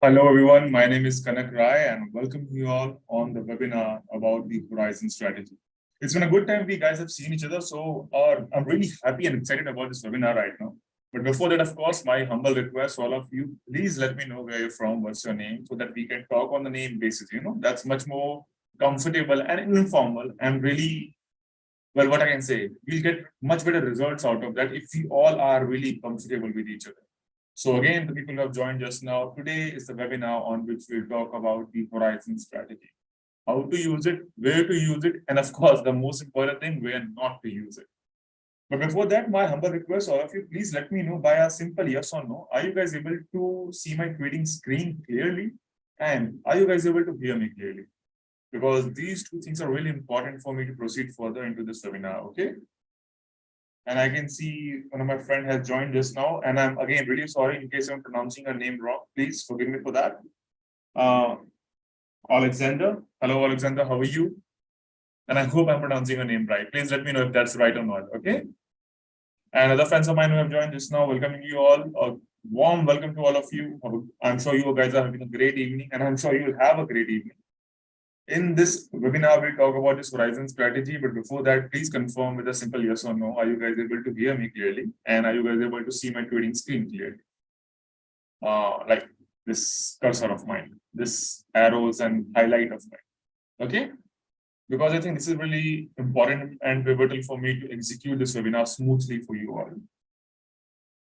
Hello everyone, my name is Kanak Rai and welcome you all on the webinar about the Horizon strategy. It's been a good time we guys have seen each other, so I'm really happy and excited about this webinar right now. But before that, of course, my humble request to all of you, please let me know where you're from, what's your name, so that we can talk on the name basis. That's much more comfortable and informal and really, well, what I can say, we'll get much better results out of that if we all are really comfortable with each other. So again, the people who have joined just now, today is the webinar on which we'll talk about the Horizon strategy. How to use it, where to use it, and of course, the most important thing, where not to use it. But before that, my humble request, all of you, please let me know by a simple yes or no. Are you guys able to see my trading screen clearly? And are you guys able to hear me clearly? Because these two things are really important for me to proceed further into this webinar, okay? And I can see one of my friends has joined just now, and I'm again really sorry in case I'm pronouncing her name wrong. Please forgive me for that. Alexander, hello Alexander, how are you? And I hope I'm pronouncing her name right. Please let me know if that's right or not, okay? And other friends of mine who have joined just now, welcoming you all. A warm welcome to all of you. I'm sure you guys are having a great evening, and I'm sure you'll have a great evening. In this webinar, we'll talk about this Horizon strategy, but before that, please confirm with a simple yes or no. Are you guys able to hear me clearly? And are you guys able to see my trading screen clearly? Like this cursor of mine, this arrows and highlight of mine, okay? Because I think this is really important and pivotal for me to execute this webinar smoothly for you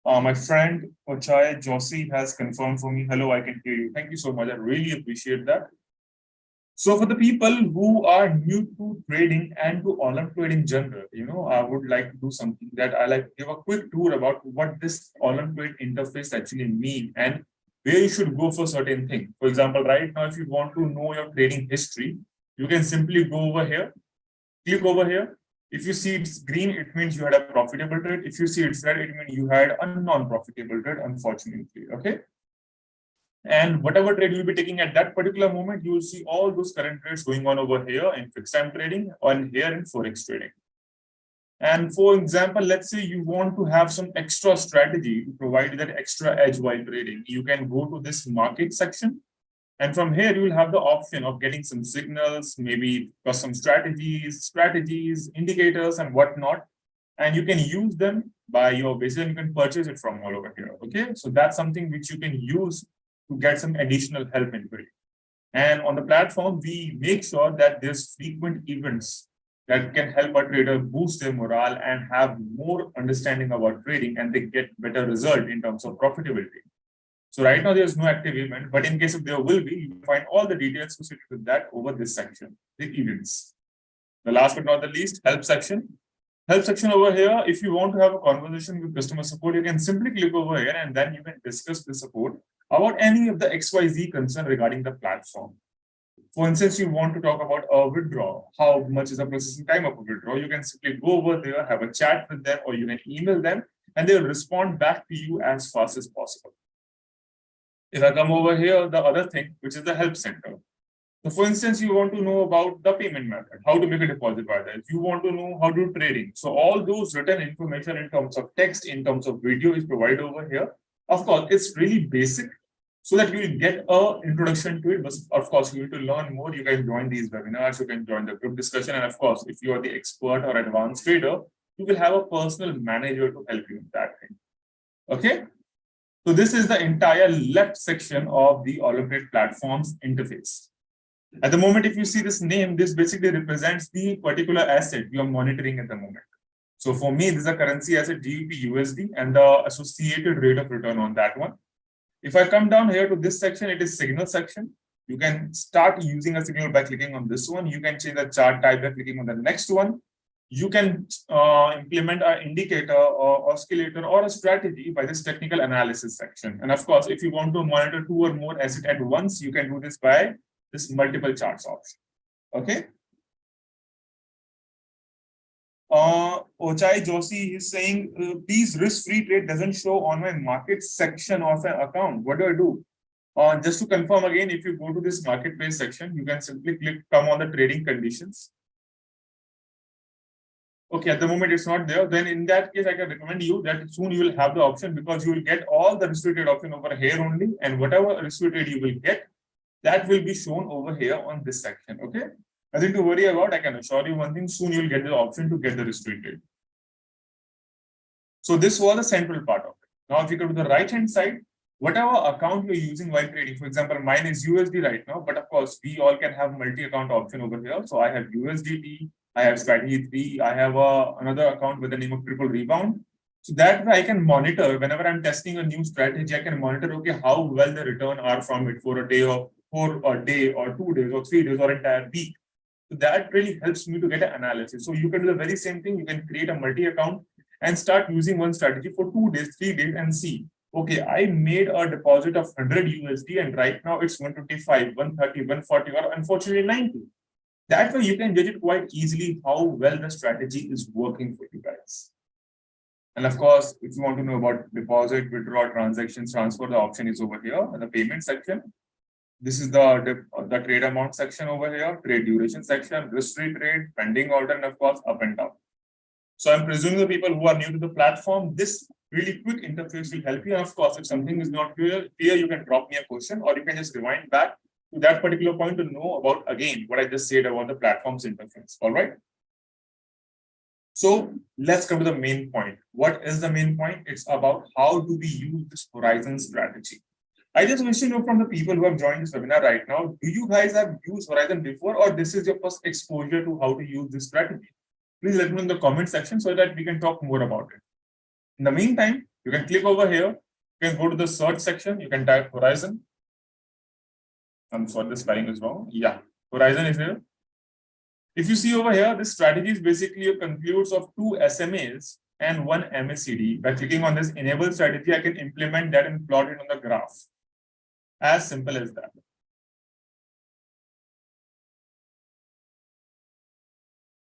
all. My friend Ochai Joshi has confirmed for me, hello, I can hear you. Thank you so much, I really appreciate that. So for the people who are new to trading and to OLYMP trade in general, I would like to do something that I like to give a quick tour about what this OLYMP trade interface actually means and where you should go for certain things. For example, right now, if you want to know your trading history, you can simply go over here, click over here. If you see it's green, it means you had a profitable trade. If you see it's red, it means you had a non-profitable trade, unfortunately, okay? And whatever trade you'll be taking at that particular moment, you will see all those current trades going on over here in fixed time trading or here in Forex trading. And for example, let's say you want to have some extra strategy to provide that extra edge while trading. You can go to this market section. And from here, you will have the option of getting some signals, maybe custom strategies, indicators, and whatnot. And you can use them by your basis, and you can purchase it from all over here. Okay, so that's something which you can use to get some additional help in trading. And on the platform, we make sure that there's frequent events that can help a trader boost their morale and have more understanding about trading, and they get better result in terms of profitability. So right now there's no active event, but in case if there will be, you find all the details associated with that over this section, the events. The last but not the least, help section. Help section over here, if you want to have a conversation with customer support, you can simply click over here and then you can discuss the support about any of the XYZ concern regarding the platform. For instance, you want to talk about a withdrawal, how much is the processing time of a withdrawal, you can simply go over there, have a chat with them, or you can email them, and they'll respond back to you as fast as possible. If I come over here, the other thing, which is the help center. So for instance, you want to know about the payment method, how to make a deposit by that. You want to know how to do trading. So all those written information in terms of text, in terms of video is provided over here. Of course, it's really basic so that you will get an introduction to it. But of course, you need to learn more. You can join these webinars, you can join the group discussion. And of course, if you are the expert or advanced trader, you will have a personal manager to help you with that thing. Okay. So this is the entire left section of the OLYMP TRADE platform's interface. At the moment, if you see this name, this basically represents the particular asset you are monitoring at the moment. So for me, this is a currency asset GBP USD and the associated rate of return on that one. If I come down here to this section, it is signal section. You can start using a signal by clicking on this one. You can change the chart type by clicking on the next one. You can implement an indicator or oscillator or a strategy by this technical analysis section. And of course, if you want to monitor 2 or more assets at once, you can do this by this multiple charts option. Okay. Ochai Joshi is saying, please risk-free trade doesn't show on my market section of an account. What do I do? Just to confirm again, if you go to this marketplace section, you can simply come on the trading conditions. Okay, at the moment it's not there. Then in that case, I can recommend you that soon you will have the option, because you will get all the restricted option over here only, and whatever restricted you will get, that will be shown over here on this section. Okay, nothing to worry about. I can assure you one thing: soon you will get the option to get the restricted. So this was the central part of it. Now, if you go to the right hand side, whatever account you're using while trading, for example, mine is USD right now, but of course, we all can have multi-account option over here. So I have USDT, I have strategy 3, I have another account with the name of triple rebound. So that way I can monitor whenever I'm testing a new strategy, I can monitor, okay, how well the return are from it for a day or 2 days or 3 days or entire week. So that really helps me to get an analysis. So you can do the very same thing. You can create a multi-account and start using one strategy for 2 days, 3 days and see, okay, I made a deposit of 100 USD and right now it's 125, 130, 140, or unfortunately 90. That way you can judge it quite easily how well the strategy is working for you guys. And of course, if you want to know about deposit, withdraw, transactions, transfer, the option is over here in the payment section. This is the trade amount section over here, trade duration section, risk-free trade, pending order, and of course, up and down. So I'm presuming the people who are new to the platform, this really quick interface will help you. And of course, if something is not clear, you can drop me a question, or you can just rewind back to that particular point to know about, again, what I just said about the platform's interface. All right. So let's come to the main point. What is the main point? It's about how do we use this Horizon strategy. I just wish to know from the people who have joined this webinar right now, do you guys have used Horizon before, or this is your first exposure to how to use this strategy? Please let me know in the comment section so that we can talk more about it. In the meantime, you can click over here. You can go to the search section. You can type Horizon. I'm sorry, the spelling is wrong. Yeah, Horizon is here. If you see over here, this strategy is basically a concludes of 2 SMAs and 1 MACD. By clicking on this enable strategy, I can implement that and plot it on the graph. As simple as that.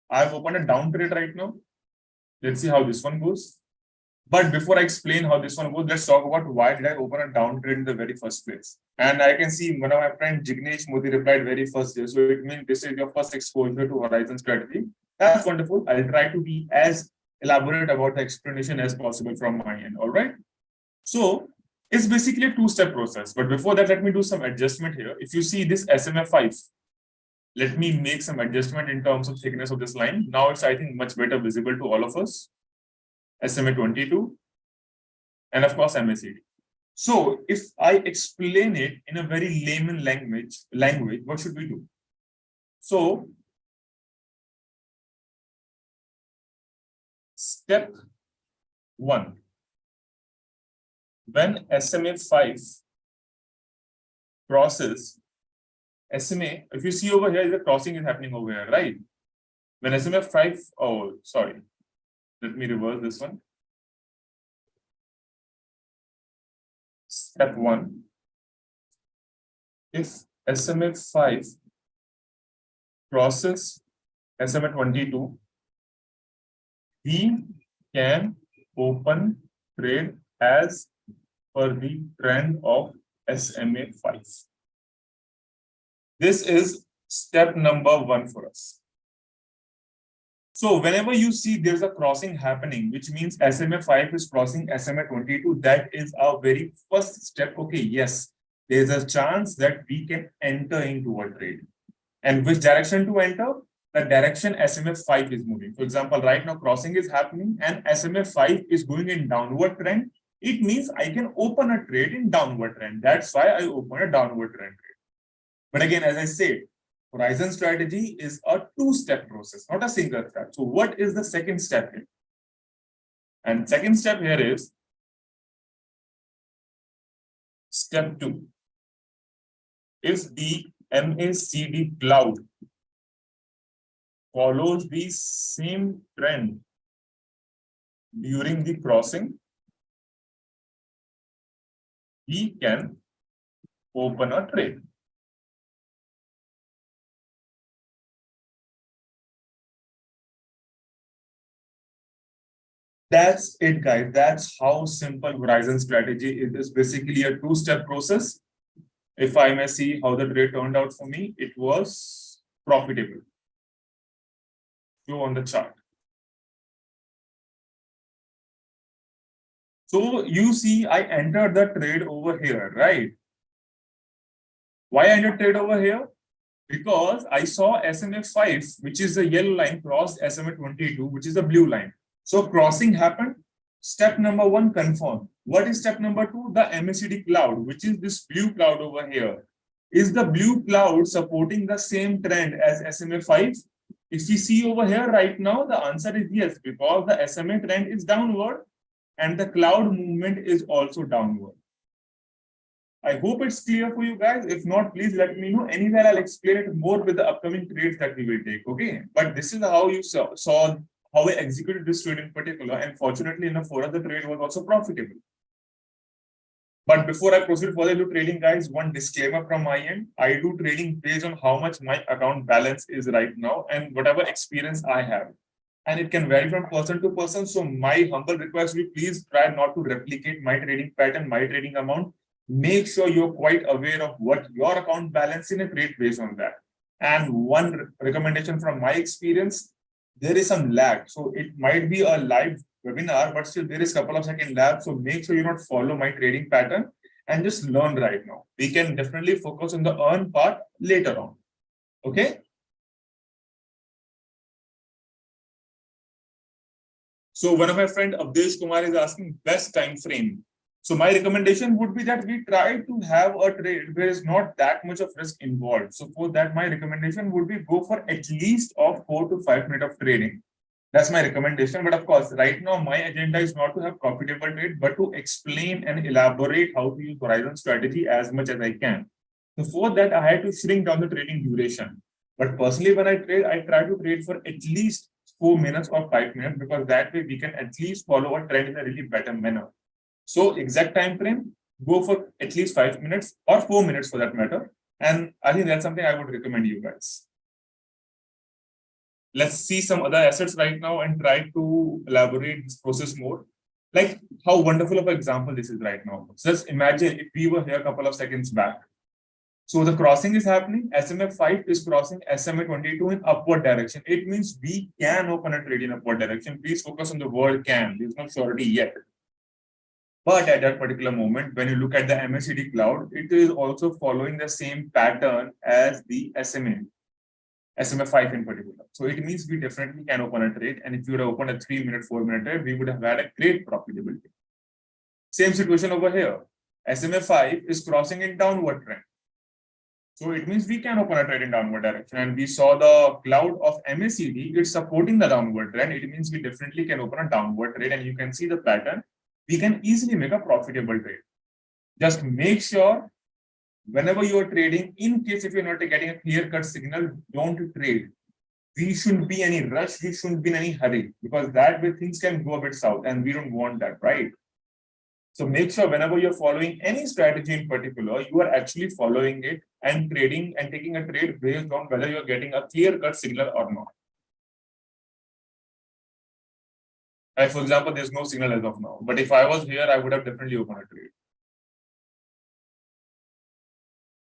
I've opened a down trade right now. Let's see how this one goes. But before I explain how this one goes, let's talk about why did I open a down trade in the very first place. And I can see one of my friends, Jignesh Modi, replied very first day. So it means this is your first exposure to Horizon strategy. That's wonderful. I'll try to be as elaborate about the explanation as possible from my end. All right. So it's basically a 2-step process. But before that, let me do some adjustment here. If you see this SMA 5, let me make some adjustment in terms of thickness of this line. Now it's, I think, much better visible to all of us. SMA 22, and of course, MACD. So if I explain it in a very layman language, what should we do? So step 1, when SMA 5 crosses SMA, if you see over here, the crossing is happening over here, right? When SMA 5, oh, sorry. Let me reverse this one. Step 1. If SMA 5 crosses SMA 22, we can open trade as per the trend of SMA 5. This is step number 1 for us. So whenever you see there's a crossing happening, which means SMA 5 is crossing SMA 22, that is our very first step. Okay, yes, there's a chance that we can enter into a trade. And which direction to enter? The direction SMA 5 is moving. For example, right now crossing is happening and SMA 5 is going in downward trend. It means I can open a trade in downward trend. That's why I open a downward trend trade. But again, as I said, Horizon strategy is a 2-step process, not a single step. So what is the second step here? And second step here is step 2. If the MACD cloud follows the same trend during the crossing, we can open a trade. That's it, guys. That's how simple Horizon strategy is. It's basically a 2-step process. If I may see how the trade turned out for me, it was profitable. Show on the chart. So you see, I entered the trade over here, right? Why I entered trade over here? Because I saw SMA 5, which is the yellow line, crossed SMA 22, which is the blue line. So crossing happened. Step number 1, confirm. What is step number 2? The MACD cloud, which is this blue cloud over here. Is the blue cloud supporting the same trend as SMA 5? If we see over here right now, the answer is yes, because the SMA trend is downward and the cloud movement is also downward. I hope it's clear for you guys. If not, please let me know. Anywhere I'll explain it more with the upcoming trades that we will take. Okay. But this is how you saw how I executed this trade in particular. And fortunately enough for us, the trade was also profitable. But before I proceed further to trading, guys, one disclaimer from my end. I do trading based on how much my account balance is right now and whatever experience I have. And it can vary from person to person. So my humble request will please try not to replicate my trading pattern, my trading amount. Make sure you're quite aware of what your account balance in a trade based on that. And one recommendation from my experience, there is some lag. So it might be a live webinar, but still there is a couple of second lag. So make sure you not follow my trading pattern and just learn right now. We can definitely focus on the earn part later on. Okay. So one of my friend Abdesh Kumar is asking best time frame. So my recommendation would be that we try to have a trade where is not that much of risk involved. So for that, my recommendation would be go for at least of 4 to 5 minutes of trading. That's my recommendation. But of course, right now, my agenda is not to have profitable trade, but to explain and elaborate how to use horizon strategy as much as I can. So for that, I had to shrink down the trading duration. But personally, when I trade, I try to trade for at least 4 minutes or 5 minutes, because that way we can at least follow a trend in a really better manner. So exact time frame, go for at least 5 minutes or 4 minutes for that matter. And I think that's something I would recommend you guys. Let's see some other assets right now and try to elaborate this process more. Like how wonderful of an example this is right now. So just imagine if we were here a couple of seconds back. So the crossing is happening. SMA 5 is crossing SMA 22 in upward direction. It means we can open a trade in upward direction. Please focus on the word can. There's no surety yet. But at that particular moment, when you look at the MACD cloud, it is also following the same pattern as the SMA 5 in particular. So it means we definitely can open a trade. And if you would have opened a 3-minute, 4-minute trade, we would have had a great profitability. Same situation over here. SMA 5 is crossing in downward trend. So it means we can open a trade in downward direction. And we saw the cloud of MACD, it's supporting the downward trend. It means we definitely can open a downward trade, and you can see the pattern. We can easily make a profitable trade. Just make sure whenever you are trading, in case if you're not getting a clear-cut signal, don't trade. We shouldn't be any rush. We shouldn't be in any hurry, because that way things can go a bit south, and we don't want that, right? So make sure whenever you're following any strategy in particular, you are actually following it and trading and taking a trade based on whether you're getting a clear-cut signal or not. Like for example, there's no signal as of now, but if I was here, I would have definitely opened a trade.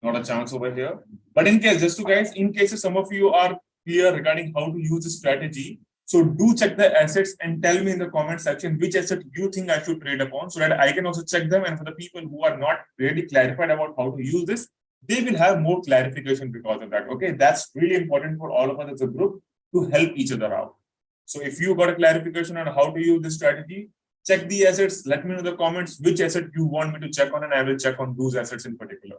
Not a chance over here. But in case, just to guys, in case some of you are clear regarding how to use this strategy, so do check the assets and tell me in the comment section which asset you think I should trade upon, so that I can also check them. And for the people who are not really clarified about how to use this, they will have more clarification because of that. Okay, that's really important for all of us as a group to help each other out. So if you got a clarification on how to use this strategy, check the assets. Let me know in the comments which asset you want me to check on, and I will check on those assets in particular.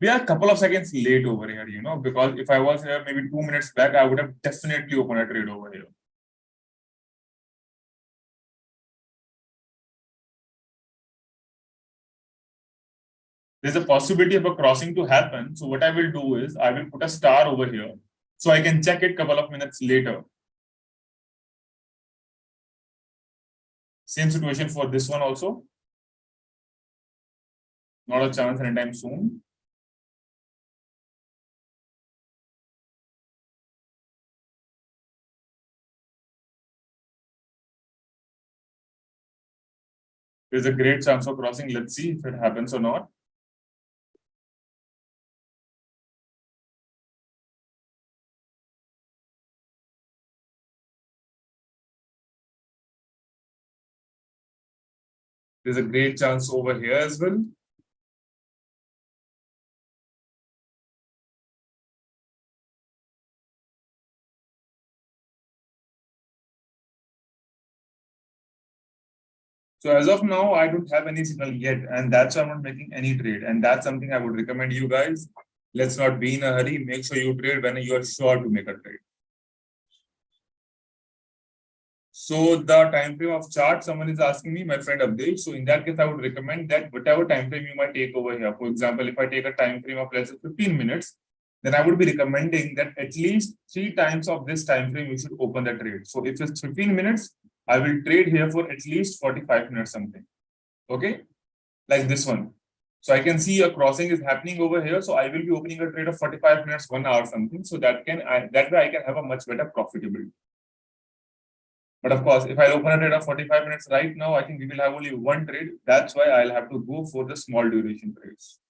We are a couple of seconds late over here, because if I was here maybe 2 minutes back, I would have definitely opened a trade over here. There's a possibility of a crossing to happen. So what I will do is I will put a star over here so I can check it a couple of minutes later. Same situation for this one also. Not a chance anytime soon. There's a great chance of crossing. Let's see if it happens or not. There's a great chance over here as well. So as of now, I don't have any signal yet, and that's why I'm not making any trade. And that's something I would recommend you guys. Let's not be in a hurry. Make sure you trade when you are sure to make a trade. So the time frame of chart, someone is asking me, my friend Abdesh. So in that case, I would recommend that whatever time frame you might take over here. For example, if I take a time frame of let's say 15 minutes, then I would be recommending that at least 3 times of this time frame you should open the trade. So if it's 15 minutes, I will trade here for at least 45 minutes something. Okay, like this one. So I can see a crossing is happening over here. So I will be opening a trade of 45 minutes, 1 hour something. So that way I can have a much better profitability. But of course, if I open a trade of 45 minutes right now, I think we will have only one trade. That's why I'll have to go for the small duration trades.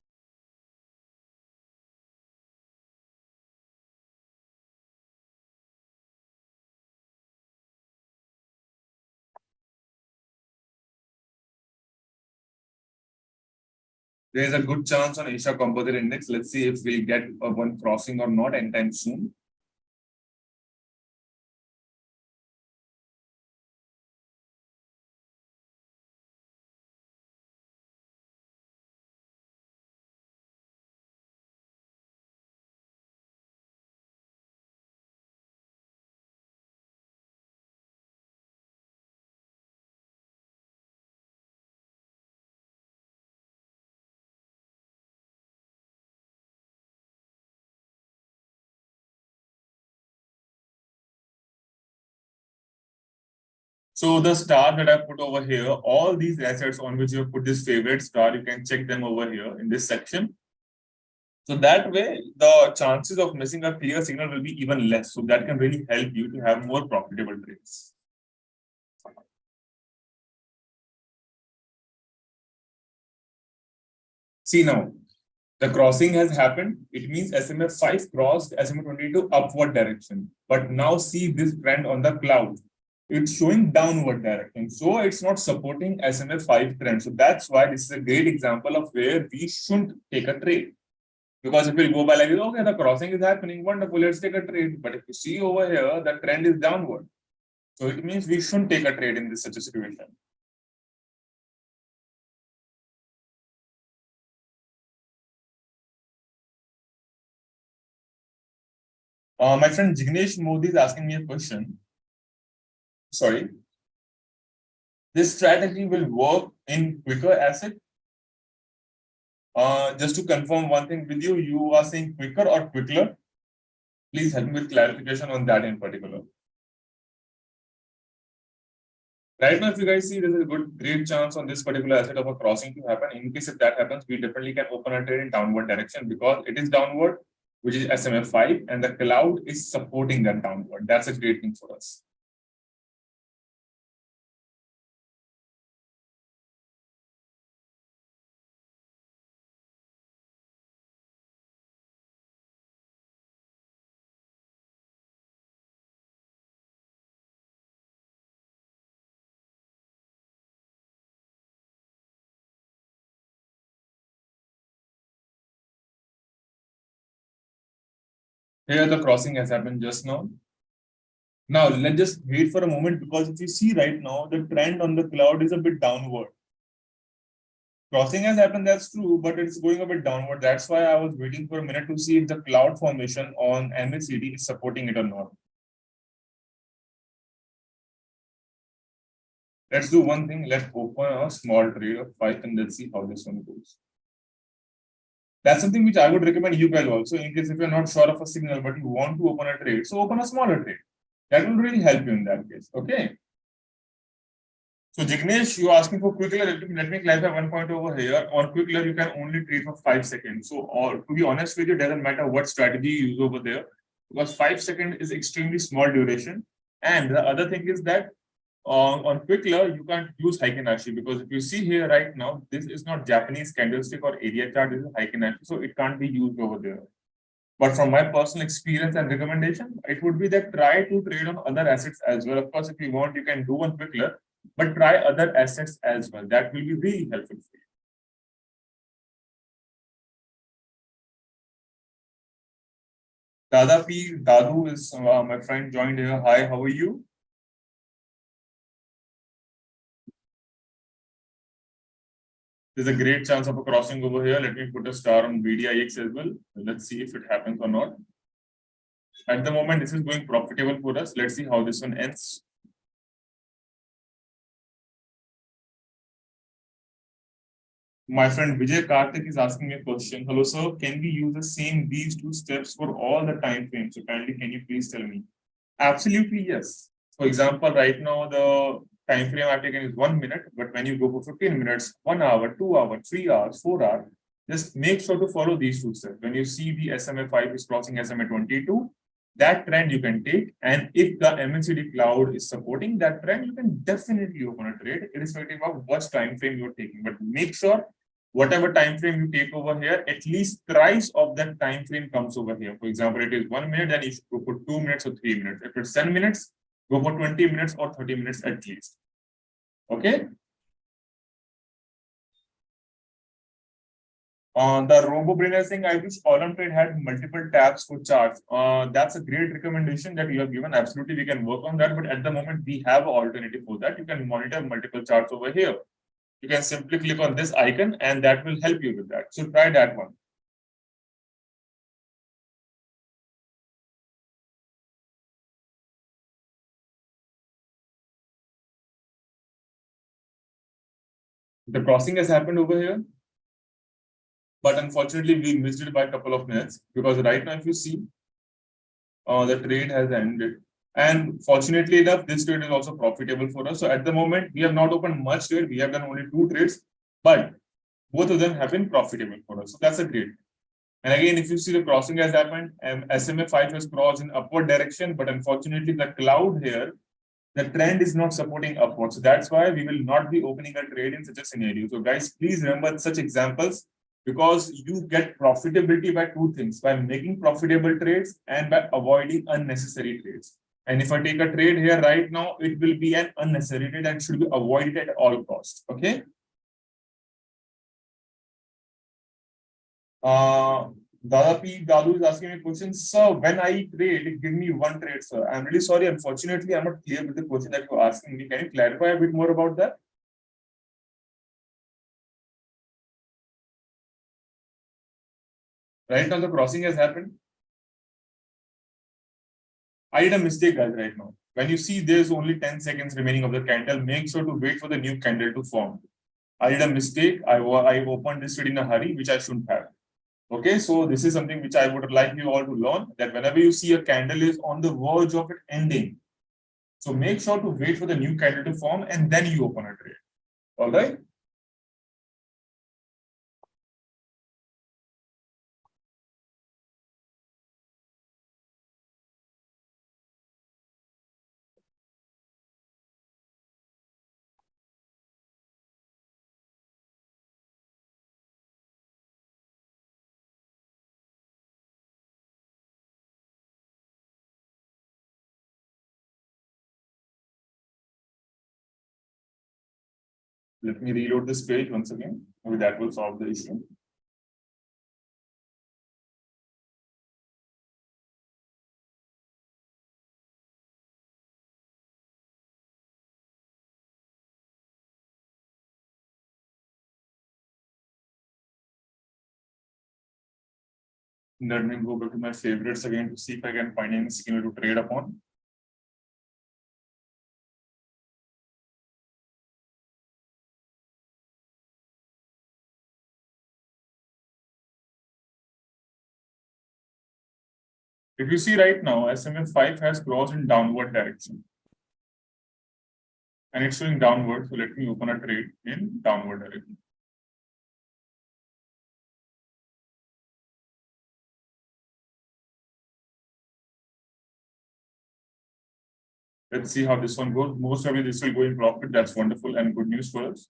There is a good chance on Asia Composite Index. Let's see if we'll get one crossing or not anytime soon. So the star that I put over here, all these assets on which you have put this favorite star, you can check them over here in this section. So that way, the chances of missing a clear signal will be even less. So that can really help you to have more profitable trades. See now, the crossing has happened. It means SMA 5 crossed SMA 22 upward direction. But now see this trend on the cloud. It's showing downward direction. So it's not supporting SMA 5 trend. So that's why this is a great example of where we shouldn't take a trade. Because if we go by like this, okay, the crossing is happening, wonderful, let's take a trade. But if you see over here, the trend is downward. So it means we shouldn't take a trade in this such a situation. My friend Jignesh Modi is asking me a question. Sorry. This strategy will work in quicker asset. Just to confirm one thing with you, you are saying quicker or quicker? Please help me with clarification on that in particular. Right now, if you guys see, there's a great chance on this particular asset of a crossing to happen. In case if that happens, we definitely can open a trade in downward direction because it is downward, which is SMA 5, and the cloud is supporting that downward. That's a great thing for us. Here, the crossing has happened just now. Now, let's just wait for a moment because if you see right now, the trend on the cloud is a bit downward. Crossing has happened, that's true, but it's going a bit downward. That's why I was waiting for a minute to see if the cloud formation on MACD is supporting it or not. Let's do one thing. Let's open a small trade of 5 and let's see how this one goes. That's something which I would recommend you guys also in case if you're not sure of a signal, but you want to open a trade. So open a smaller trade. That will really help you in that case. Okay. So Jignesh, you're asking for quick alert. Let me clarify one point over here. On quick alert, you can only trade for 5 seconds. So to be honest with you, it doesn't matter what strategy you use over there because 5 seconds is extremely small duration. And the other thing is that on quick alert, you can't use Heikin-Ashi because if you see here right now, this is not Japanese candlestick or area chart. This is Heikin-Ashi, so it can't be used over there. But from my personal experience and recommendation, it would be that try to trade on other assets as well. Of course, if you want, you can do one quick alert. but try other assets as well. That will be really helpful for you. Dadu is my friend joined here. Hi, how are you? There's a great chance of a crossing over here. Let me put a star on BDIX as well. Let's see if it happens or not. At the moment, this is going profitable for us. Let's see how this one ends. My friend Vijay Karthik is asking me a question. Hello, sir. Can we use the same these two steps for all the time frames? So kindly, can you please tell me? Absolutely, yes. For example, right now the time frame I've taken is 1 minute, but when you go for 15 minutes, 1 hour, 2 hours, 3 hours, 4 hours, just make sure to follow these two steps. When you see the SMA 5 is crossing SMA 22, that trend you can take. And if the MNCD cloud is supporting that trend, you can definitely open a trade, irrespective of what time frame you're taking. But make sure whatever time frame you take over here, at least thrice of that time frame comes over here. For example, it is 1 minute, then you should go for 2 minutes or 3 minutes. If it's 10 minutes, go for 20 minutes or 30 minutes at least. Okay. The RoboBrainer thing, I wish OLYMP TRADE had multiple tabs for charts. That's a great recommendation that you have given. Absolutely, we can work on that. But at the moment, we have an alternative for that. You can monitor multiple charts over here. You can simply click on this icon and that will help you with that. So try that one. The crossing has happened over here, but unfortunately we missed it by a couple of minutes, because right now if you see, the trade has ended. And fortunately enough, this trade is also profitable for us. So at the moment, we have not opened much trade. We have done only 2 trades, but both of them have been profitable for us. So that's a great. And again, if you see the crossing has happened, and SMA 5 has crossed in upward direction, but unfortunately the cloud here, the trend is not supporting upwards. So that's why we will not be opening a trade in such a scenario. So guys, please remember such examples, because you get profitability by 2 things: by making profitable trades and by avoiding unnecessary trades. And if I take a trade here right now, it will be an unnecessary trade and should be avoided at all costs. Okay. Dadu is asking me a question. Sir, when I trade, give me one trade, sir. I'm really sorry. Unfortunately, I'm not clear with the question that you're asking me. Can you clarify a bit more about that? Right now, the crossing has happened. I did a mistake, guys, right now. When you see there's only 10 seconds remaining of the candle, make sure to wait for the new candle to form. I did a mistake. I opened this trade in a hurry, which I shouldn't have. Okay, so this is something which I would like you all to learn, that whenever you see a candle is on the verge of it ending, so make sure to wait for the new candle to form and then you open a trade. All right. Let me reload this page once again. Maybe that will solve the issue. Let me go back to my favorites again to see if I can find any signal to trade upon. If you see right now, SMA 5 has crossed in downward direction. And it's showing downward. So let me open a trade in downward direction. Let's see how this one goes. Most of it, this will go in profit. That's wonderful and good news for us.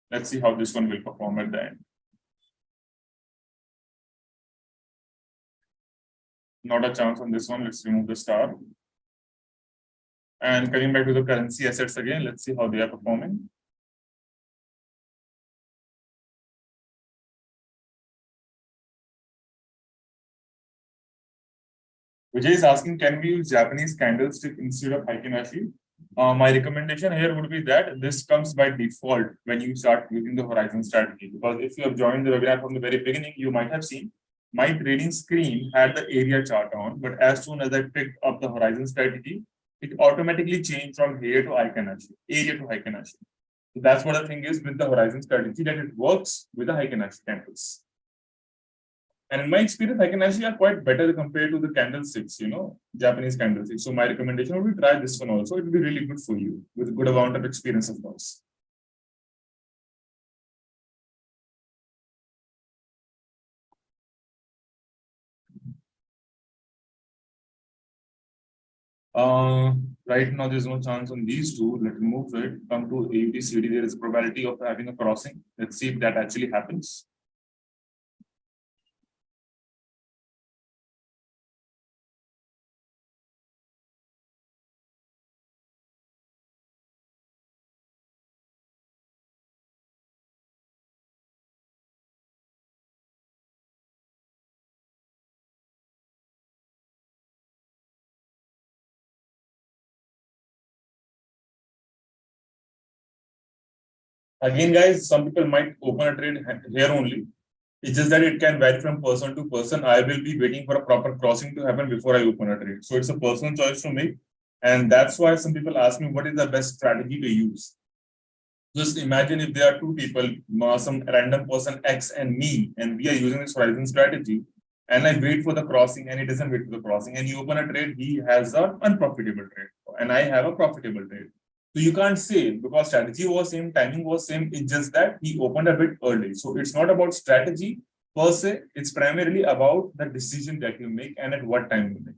Let's see how this one will perform at the end. Not a chance on this one. Let's remove the star. And coming back to the currency assets again, let's see how they are performing. Vijay is asking, can we use Japanese candlestick instead of Heikin-Ashi? My recommendation here would be that this comes by default when you start using the horizon strategy. Because if you have joined the webinar from the very beginning, you might have seen my trading screen had the area chart on, but as soon as I picked up the horizon strategy, it automatically changed from here to Heikin-Ashi, area to Heikin-Ashi. So that's what the thing is with the horizon strategy, that it works with the Heikin-Ashi candles. And in my experience, Heikin-Ashi are quite better compared to the candlesticks, Japanese candlesticks. So my recommendation would be try this one also. It will be really good for you with a good amount of experience, of course. Right now, there's no chance on these two. Let's move it. Come to AUD-CD. There is a probability of having a crossing. Let's see if that actually happens. Again, guys, some people might open a trade here only. It's just that it can vary from person to person. I will be waiting for a proper crossing to happen before I open a trade. So it's a personal choice to make. And that's why some people ask me, what is the best strategy to use? Just imagine if there are two people, some random person X and me, and we are using this horizon strategy, and I wait for the crossing and it doesn't wait for the crossing, and you open a trade, he has an unprofitable trade, and I have a profitable trade. So you can't say because strategy was same, timing was same, it's just that he opened a bit early. So it's not about strategy per se, it's primarily about the decision that you make and at what time you make.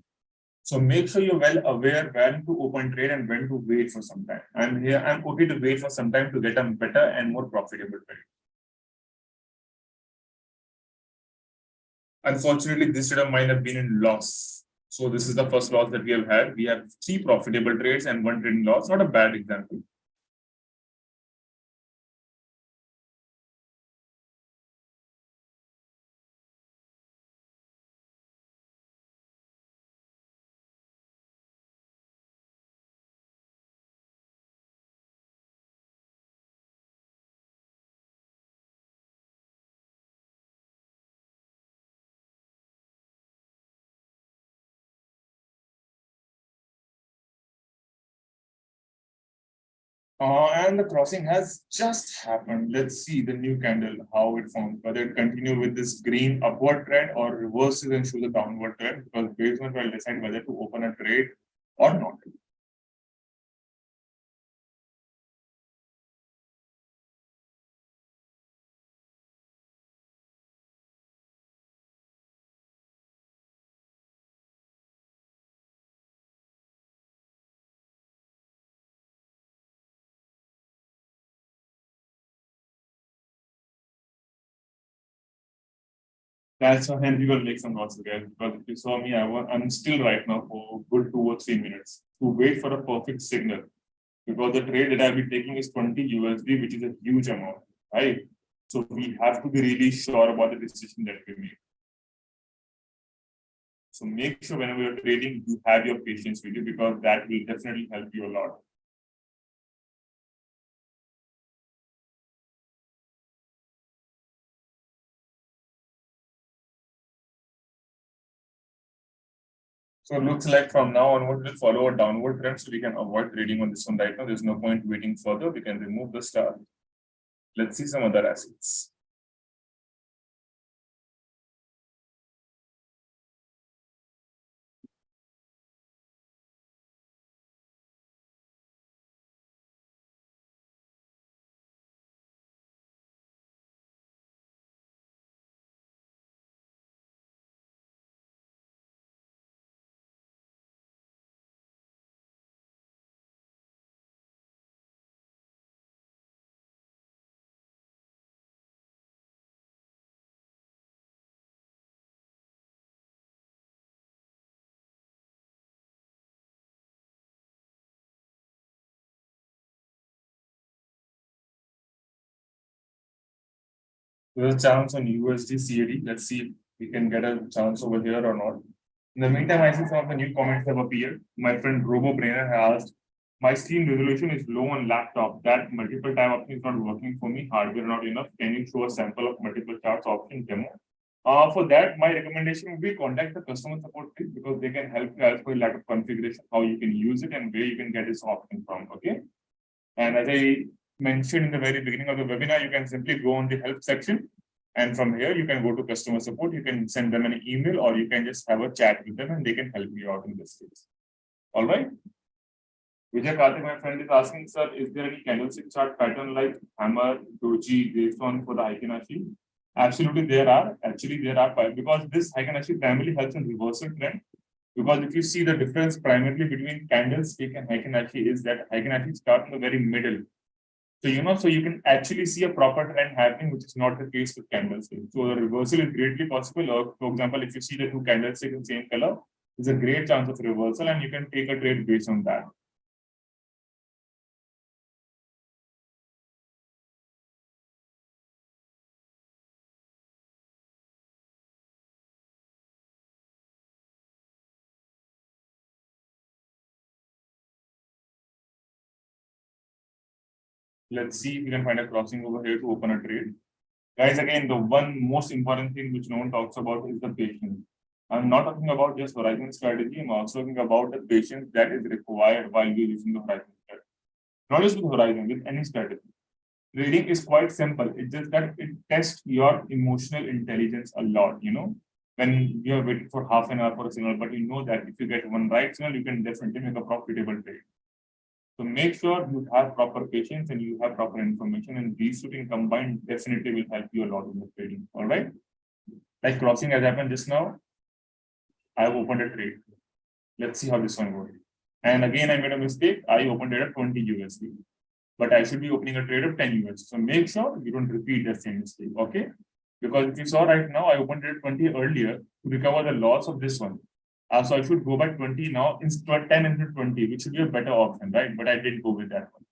So make sure you're well aware when to open trade and when to wait for some time. I'm okay to wait for some time to get a better and more profitable trade. Unfortunately, this trade of mine have been in loss. So this is the first loss that we have had. We have 3 profitable trades and 1 trading loss. Not a bad example. And the crossing has just happened. Let's see the new candle, how it forms, whether it continue with this green upward trend or reverses and show the downward trend, because based on that, I'll decide whether to open a trade or not. That's when we will make some loss again. Because if you saw me, I'm still right now for good 2 or 3 minutes to wait for a perfect signal. Because the trade that I'll be taking is 20 USD, which is a huge amount, right? So we have to be really sure about the decision that we make. So make sure whenever you're trading, you have your patience with you because that will definitely help you a lot. So it looks like from now onward, we'll follow a downward trend so we can avoid trading on this one right now. There's no point waiting further. We can remove the star. Let's see some other assets. There's a chance on USD CAD. Let's see if we can get a chance over here or not. In the meantime, I see some of the new comments have appeared. My friend Robo Brainer has asked, my screen resolution is low on laptop. That multiple tab option is not working for me. Hardware not enough. Can you show a sample of multiple charts option demo? For that, my recommendation would be contact the customer support team because they can help you as for lack of configuration, how you can use it and where you can get this option from. Okay. And as I mentioned in the very beginning of the webinar, you can simply go on the help section. And from here, you can go to customer support. You can send them an email or you can just have a chat with them and they can help you out in this case. All right. Vijay Karthik, my friend, is asking, sir, is there any candlestick chart pattern like hammer, doji, based on for the Heikin-Ashi? Absolutely, there are. Actually, there are because this Heikin-Ashi primarily helps in reversal trend. Because if you see the difference primarily between candlestick and Heikin-Ashi is that Heikin-Ashi starts in the very middle. So, so you can actually see a proper trend happening, which is not the case with candlestick. So the reversal is greatly possible. Or, for example, if you see the two candlesticks in the same color, there's a great chance of reversal and you can take a trade based on that. Let's see if we can find a crossing over here to open a trade. Guys, again, the one most important thing which no one talks about is the patience. I'm not talking about just horizon strategy. I'm also talking about the patience that is required while you're using the horizon strategy. Not just with horizon, with any strategy. Trading is quite simple. It's just that it tests your emotional intelligence a lot, when you're waiting for half an hour for a signal, but you know that if you get one right signal, you can definitely make a profitable trade. So make sure you have proper patience and you have proper information, and these two things combined definitely will help you a lot in the trading. All right. Like crossing has happened just now. I have opened a trade. Let's see how this one goes. And again, I made a mistake. I opened it at 20 USD, but I should be opening a trade of 10 USD. So make sure you don't repeat the same mistake. Okay. Because if you saw right now, I opened it at 20 earlier to recover the loss of this one. So I should go by 20 now instead of 10 into 20, which should be a better option, right? But I didn't go with that one.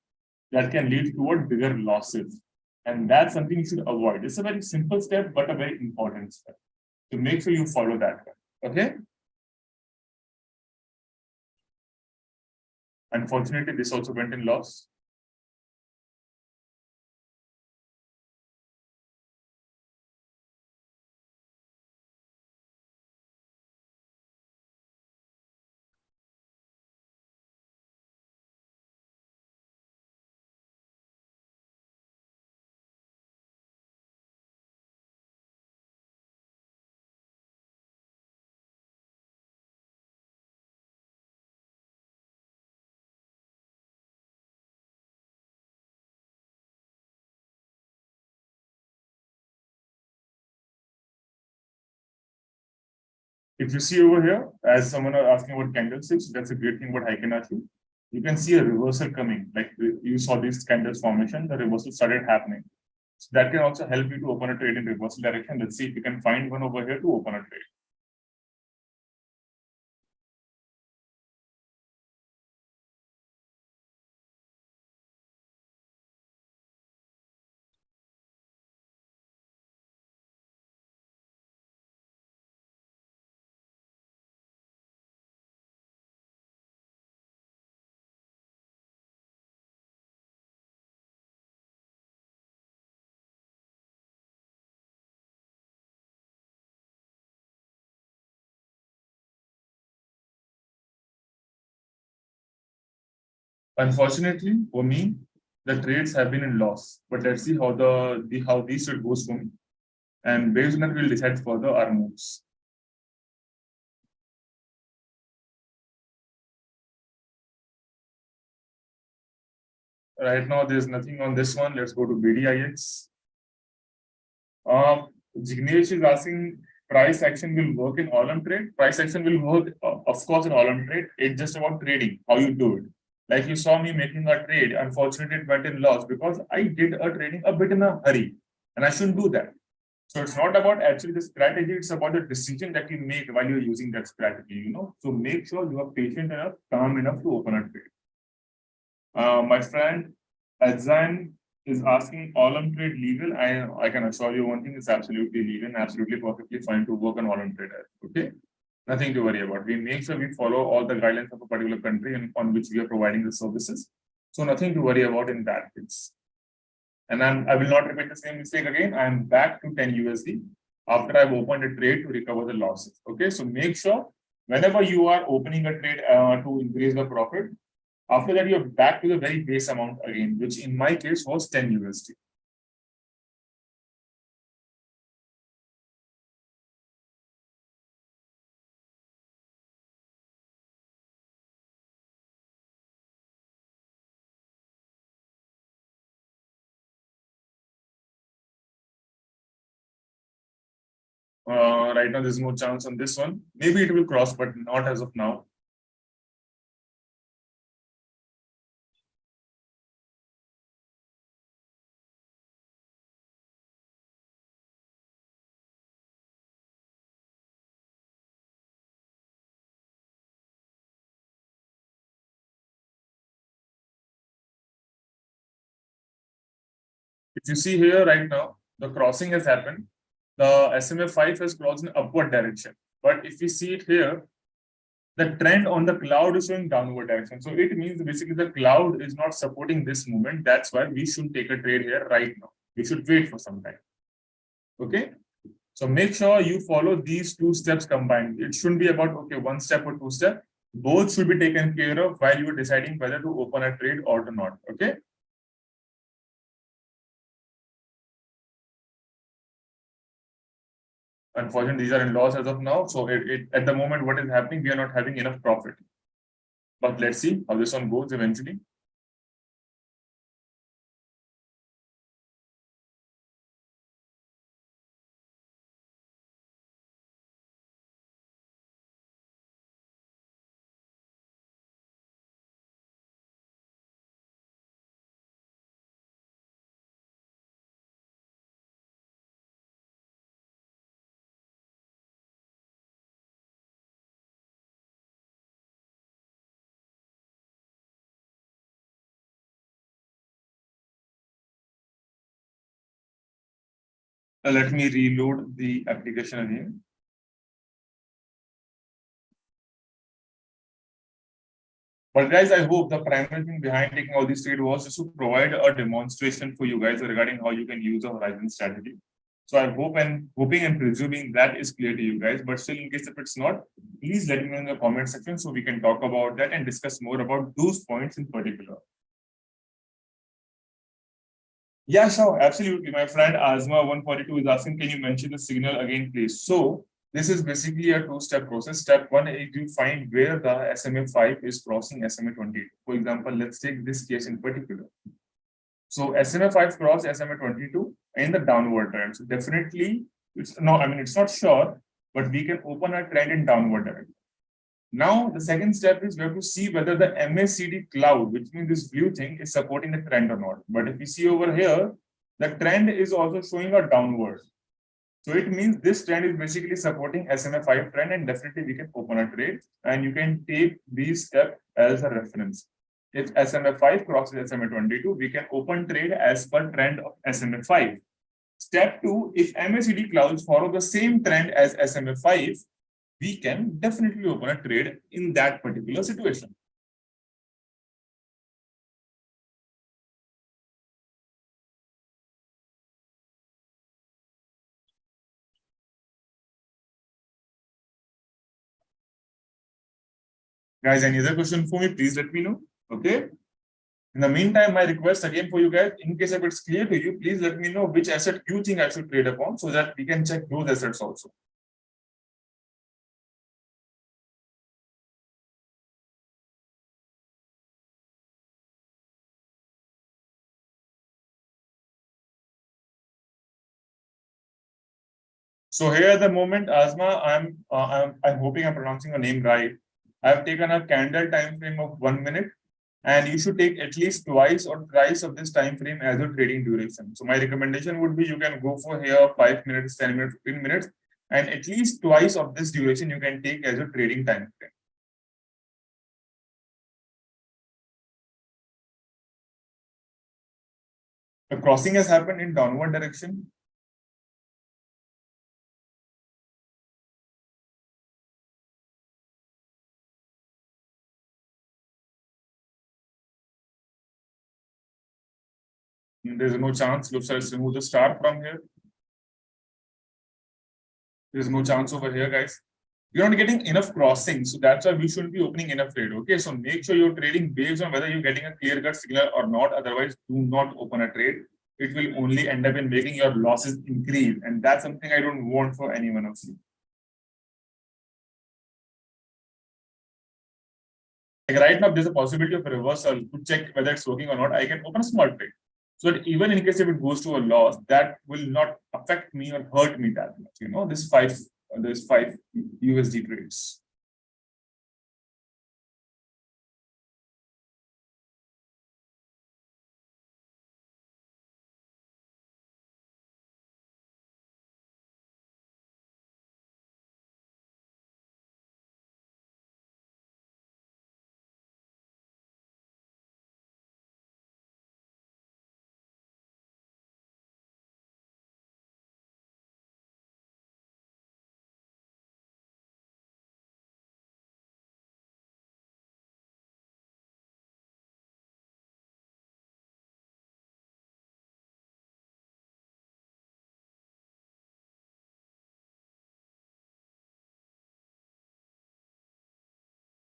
That can lead toward bigger losses. And that's something you should avoid. It's a very simple step, but a very important step. So make sure you follow that. Okay. Unfortunately, this also went in loss. If you see over here, as someone are asking about candlesticks, that's a great thing about Heikin-Ashi. You can see a reversal coming. Like you saw this candles formation, the reversal started happening. So that can also help you to open a trade in reversal direction. Let's see if you can find one over here to open a trade. Unfortunately for me, the trades have been in loss. But let's see how how these trade goes for me. And based on that, we'll decide further our moves. Right now, there's nothing on this one. Let's go to BDIX. Jignesh is asking, price action will work in OLYMP trade. Price action will work, of course, in OLYMP trade. It's just about trading, how you do it. Like you saw me making a trade. Unfortunately, it went in loss because I did a trading a bit in a hurry, and I shouldn't do that. So it's not about actually the strategy, it's about the decision that you make while you're using that strategy, So make sure you are patient enough, calm enough to open a trade. My friend Azan is asking OLYMP trade legal. I can assure you one thing, is absolutely legal and absolutely perfectly fine to work on OLYMP trade. Okay, nothing to worry about. We make sure we follow all the guidelines of a particular country and on which we are providing the services. So nothing to worry about in that case. And I will not repeat the same mistake again. I'm back to 10 USD after I've opened a trade to recover the losses. Okay, so make sure whenever you are opening a trade to increase the profit, after that you're back to the very base amount again, which in my case was 10 USD. Right now, there's no chance on this one. Maybe it will cross, but not as of now. If you see here right now, the crossing has happened. The SMA 5 has crossed in upward direction. But if you see it here, the trend on the cloud is showing downward direction. So it means basically the cloud is not supporting this movement. That's why we should take a trade here right now. We should wait for some time. Okay. So make sure you follow these two steps combined. It shouldn't be about, okay, one step or two step. Both should be taken care of while you are deciding whether to open a trade or to not. Okay. Unfortunately, these are in loss as of now. So at the moment, what is happening, we are not having enough profit. But let's see how this one goes eventually. Let me reload the application again. But guys, I hope the primary thing behind taking all this trade was just to provide a demonstration for you guys regarding how you can use a horizon strategy. So I hope and hoping and presuming that is clear to you guys. But still, in case if it's not, please let me know in the comment section so we can talk about that and discuss more about those points in particular. Yeah, sure. Absolutely. My friend Asma142 is asking, can you mention the signal again, please? So this is basically a two-step process. Step one is you find where the SMA 5 is crossing SMA 22. For example, let's take this case in particular. So SMA 5 crossed SMA 22 in the downward trend. So definitely, it's not sure, but we can open a trend in downward direction. Now, the second step is we have to see whether the MACD cloud, which means this blue thing, is supporting the trend or not. But if you see over here, the trend is also showing a downward. So it means this trend is basically supporting SMA 5 trend, and definitely we can open a trade and you can take these steps as a reference. If SMA 5 crosses SMA 22, we can open trade as per trend of SMA 5. Step 2, if MACD clouds follow the same trend as SMA 5, we can definitely open a trade in that particular situation. Guys, any other question for me, please let me know. Okay. In the meantime, my request again for you guys, in case if it's clear to you, please let me know which asset you think I should trade upon so that we can check those assets also. So here at the moment, Asma, I'm hoping I'm pronouncing your name right. I've taken a candle time frame of 1 minute, and you should take at least twice or thrice of this time frame as your trading duration. So my recommendation would be you can go for here 5 minutes, 10 minutes, 15 minutes, and at least twice of this duration you can take as your trading time frame. The crossing has happened in downward direction. There's no chance. Looks like remove the star from here. There's no chance over here, guys. You're not getting enough crossing, so that's why we shouldn't be opening enough trade. Okay, so make sure you're trading based on whether you're getting a clear-cut signal or not. Otherwise, do not open a trade. It will only end up in making your losses increase, and that's something I don't want for any one of you. Like right now, there's a possibility of a reversal to check whether it's working or not. I can open a small trade, so that even in case if it goes to a loss, that will not affect me or hurt me that much. You know, there's five USD trades.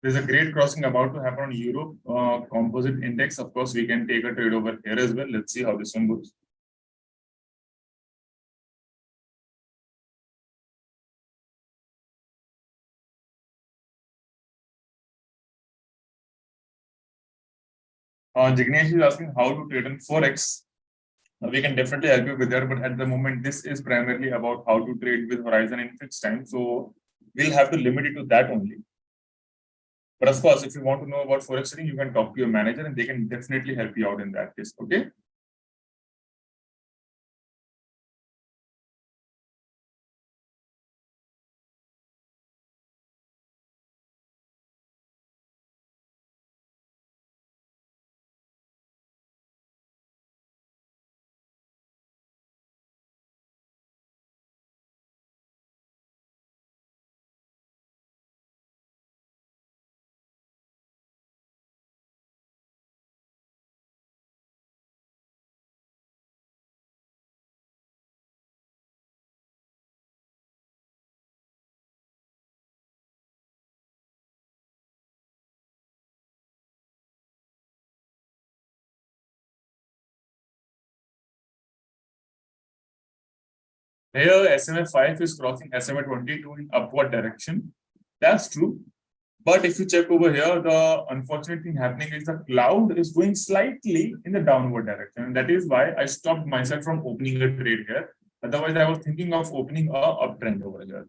There's a great crossing about to happen on Europe composite index. Of course, we can take a trade over here as well. Let's see how this one goes. Jignesh is asking how to trade on Forex. We can definitely help you with that, but at the moment, this is primarily about how to trade with Horizon in fixed time. So we'll have to limit it to that only. But of course, if you want to know about Forex trading, you can talk to your manager and they can definitely help you out in that case. Okay. Here, SMA5 is crossing SMA22 in upward direction. That's true. But if you check over here, the unfortunate thing happening is the cloud is going slightly in the downward direction. And that is why I stopped myself from opening a trade here. Otherwise, I was thinking of opening a uptrend over here.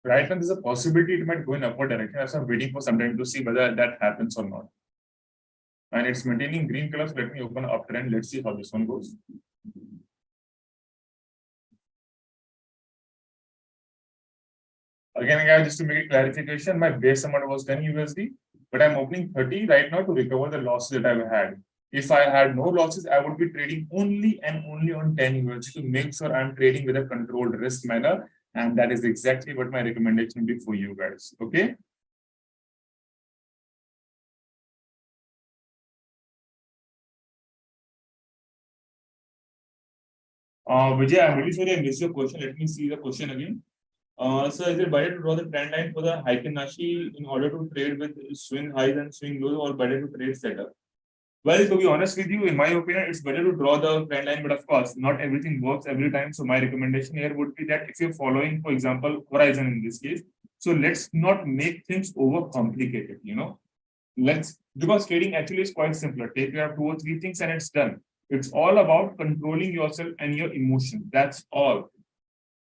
Right now, there's a possibility it might go in upward direction. So I'm waiting for some time to see whether that happens or not. And it's maintaining green color. So let me open uptrend. Let's see how this one goes. Again, guys, just to make a clarification, my base amount was 10 USD, but I'm opening 30 right now to recover the losses that I've had. If I had no losses, I would be trading only and only on 10 USD to make sure I'm trading with a controlled risk manner. And that is exactly what my recommendation would be for you guys. Okay. Vijay, I'm really sorry I missed your question. Let me see the question again. So is it better to draw the trend line for the Heikin-Nashi in order to trade with swing highs and swing lows, or better to trade setup? Well, to be honest with you, in my opinion, it's better to draw the trend line, but of course, not everything works every time. So my recommendation here would be that if you're following, for example, horizon in this case, so let's not make things over complicated, Let's, because trading actually is quite simpler. Take care of 2 or 3 things and it's done. It's all about controlling yourself and your emotion. That's all.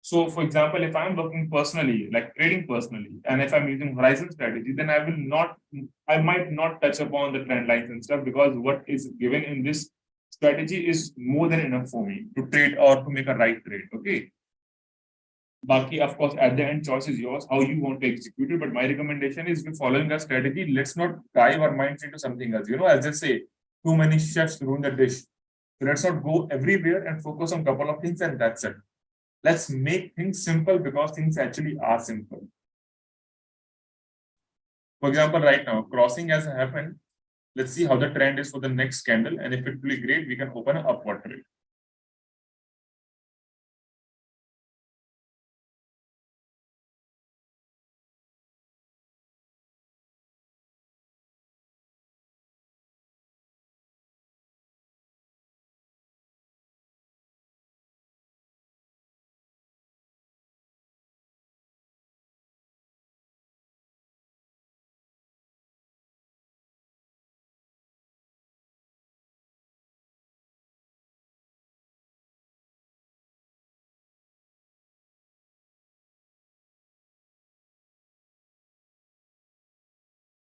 So, for example, if I'm working personally, like trading personally, and if I'm using horizon strategy, then I might not touch upon the trend lines and stuff, because what is given in this strategy is more than enough for me to trade or to make a right trade. Okay. Baki, of course, at the end, choice is yours, how you want to execute it. But my recommendation is, if following a strategy, let's not dive our minds into something else. As they say, too many chefs ruin the dish. So let's not go everywhere and focus on a couple of things, and that's it. Let's make things simple, because things actually are simple. For example, right now, crossing has happened. Let's see how the trend is for the next candle. And if it will be great, we can open an upward trade.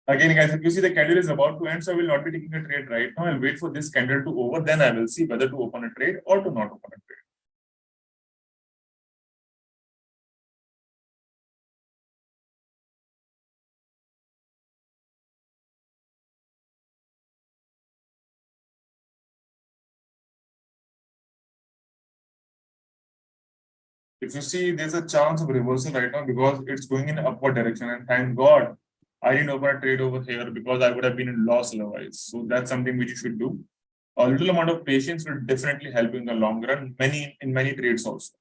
Again, guys, if you see the candle is about to end, so I will not be taking a trade right now. I'll wait for this candle to over, then I will see whether to open a trade or to not open a trade. If you see, there's a chance of reversal right now, because it's going in upward direction, and thank God I didn't open a trade over here, because I would have been in loss otherwise. So that's something which you should do. A little amount of patience will definitely help you in the long run, in many trades also.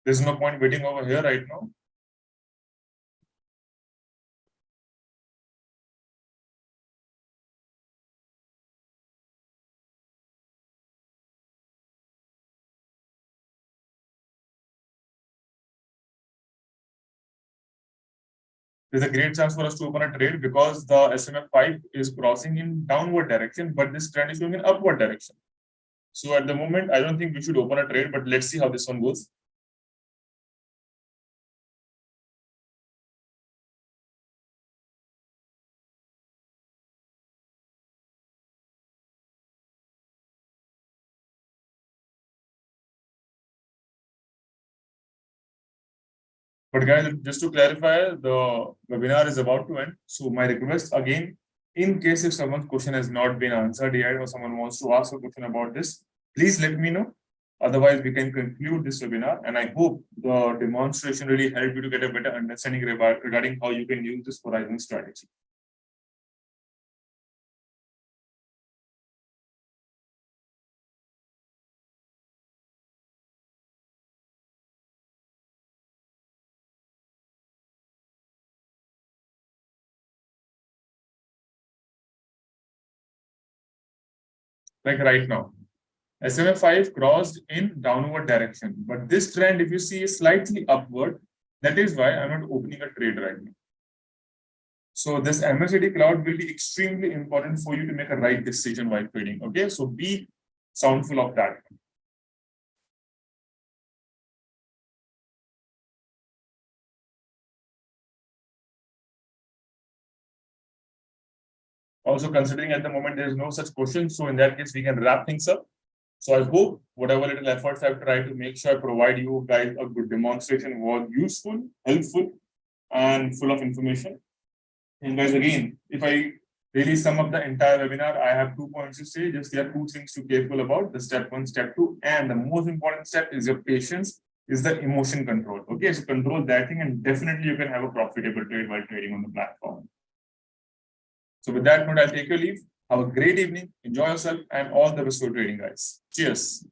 There's no point waiting over here right now. There's a great chance for us to open a trade, because the SMF5 is crossing in downward direction, but this trend is going in upward direction. So at the moment, I don't think we should open a trade, but let's see how this one goes. But guys, just to clarify, the webinar is about to end. So my request again, in case if someone's question has not been answered yet, or someone wants to ask a question about this, please let me know. Otherwise, we can conclude this webinar. And I hope the demonstration really helped you to get a better understanding regarding how you can use this horizon strategy. Like right now, SMA5 crossed in downward direction, but this trend, if you see, is slightly upward. That is why I'm not opening a trade right now. So this MACD cloud will be extremely important for you to make a right decision while trading. Okay, so be soundful of that. Also, considering at the moment there is no such question, so in that case we can wrap things up. So I hope whatever little efforts I've tried to make sure I provide you guys a good demonstration was useful, helpful, and full of information. And guys, again, if I really sum up the entire webinar, I have 2 points to say. Just there are 2 things to be careful about: the step 1, step 2, and the most important step is your patience is the emotion control. Okay, so control that thing and definitely you can have a profitable trade while trading on the platform. So with that note, I'll take your leave. Have a great evening. Enjoy yourself and all the best for trading, guys. Cheers.